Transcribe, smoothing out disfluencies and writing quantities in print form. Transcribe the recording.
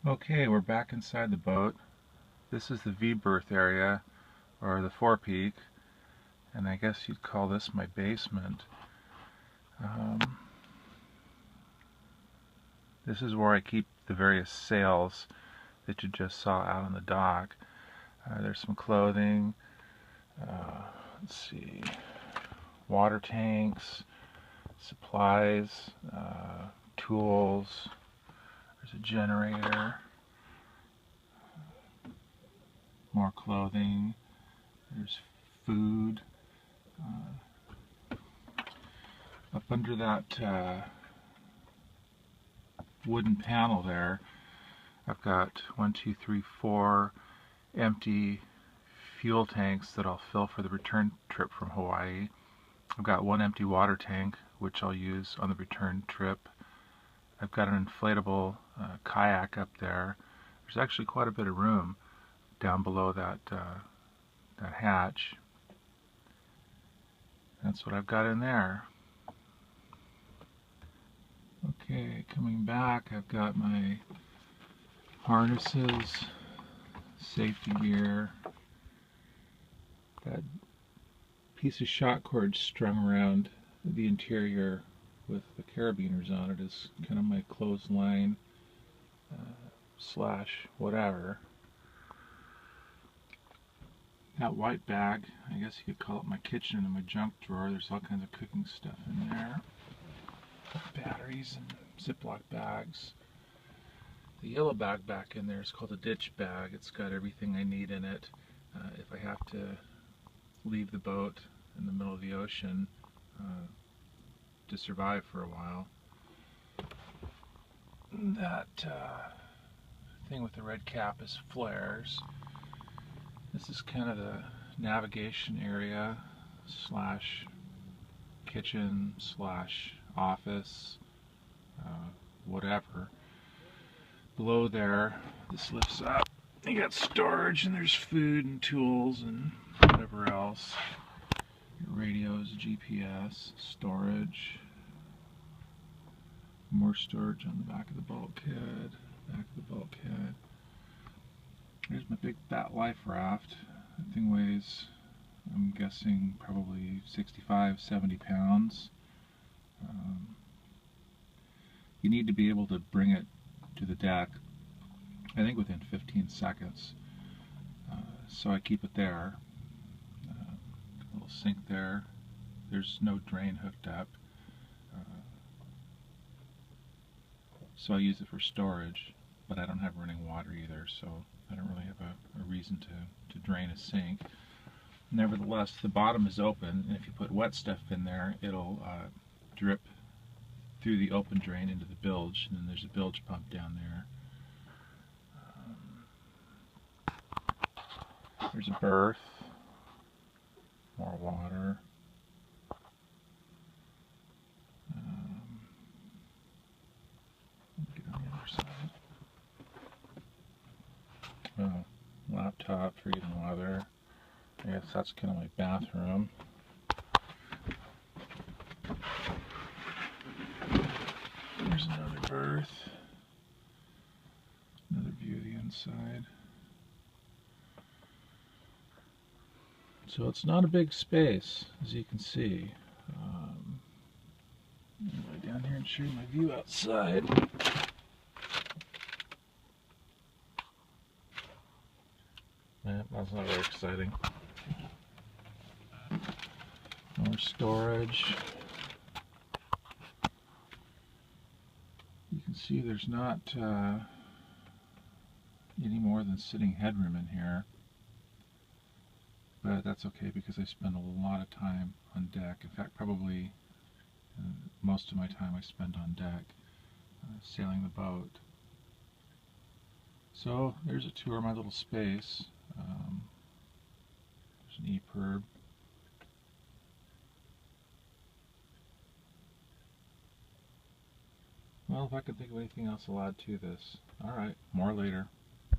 Okay, we're back inside the boat. This is the V-berth area, or the forepeak, and I guess you'd call this my basement. This is where I keep the various sails that you just saw out on the dock. There's some clothing, let's see, water tanks, supplies, tools, there's a generator, more clothing, there's food. Up under that wooden panel there, I've got 4 empty fuel tanks that I'll fill for the return trip from Hawaii. I've got 1 empty water tank, which I'll use on the return trip. I've got an inflatable kayak up there. There's actually quite a bit of room down below that hatch. That's what I've got in there. Okay, coming back, I've got my harnesses, safety gear, that piece of shot cord strung around the interior with the carabiners on it is kind of my clothesline slash whatever. That white bag, I guess you could call it my kitchen and my junk drawer. There's all kinds of cooking stuff in there. Batteries and Ziploc bags. The yellow bag back in there is called a ditch bag. It's got everything I need in it if I have to leave the boat in the middle of the ocean to survive for a while. That thing with the red cap is flares. This is kind of the navigation area slash kitchen slash office, whatever. Below there, this lifts up. You got storage, and there's food and tools and whatever else. Your radios, GPS, storage. More storage on the back of the bulkhead. Back of the bulkhead. Here's my big fat life raft. That thing weighs, I'm guessing, probably 65, 70 pounds. You need to be able to bring it to the deck, I think within 15 seconds. So I keep it there. A little sink there. There's no drain hooked up. So I use it for storage, but I don't have running water either, so I don't really have a reason to drain a sink. Nevertheless, the bottom is open, and if you put wet stuff in there, it'll drip through the open drain into the bilge, and then there's a bilge pump down there. There's a berth, more water. Get on the other side. Oh, laptop for even weather. I guess that's kind of my bathroom. There's another berth. Another view of the inside. So it's not a big space, as you can see. I'll go down here and show you my view outside. That's not very exciting. More storage. You can see there's not any more than sitting headroom in here. But that's okay because I spend a lot of time on deck. In fact, probably most of my time I spend on deck sailing the boat. So there's a tour of my little space. There's an EPIRB. Well, if I could think of anything else, I'll add to this. Alright, more later.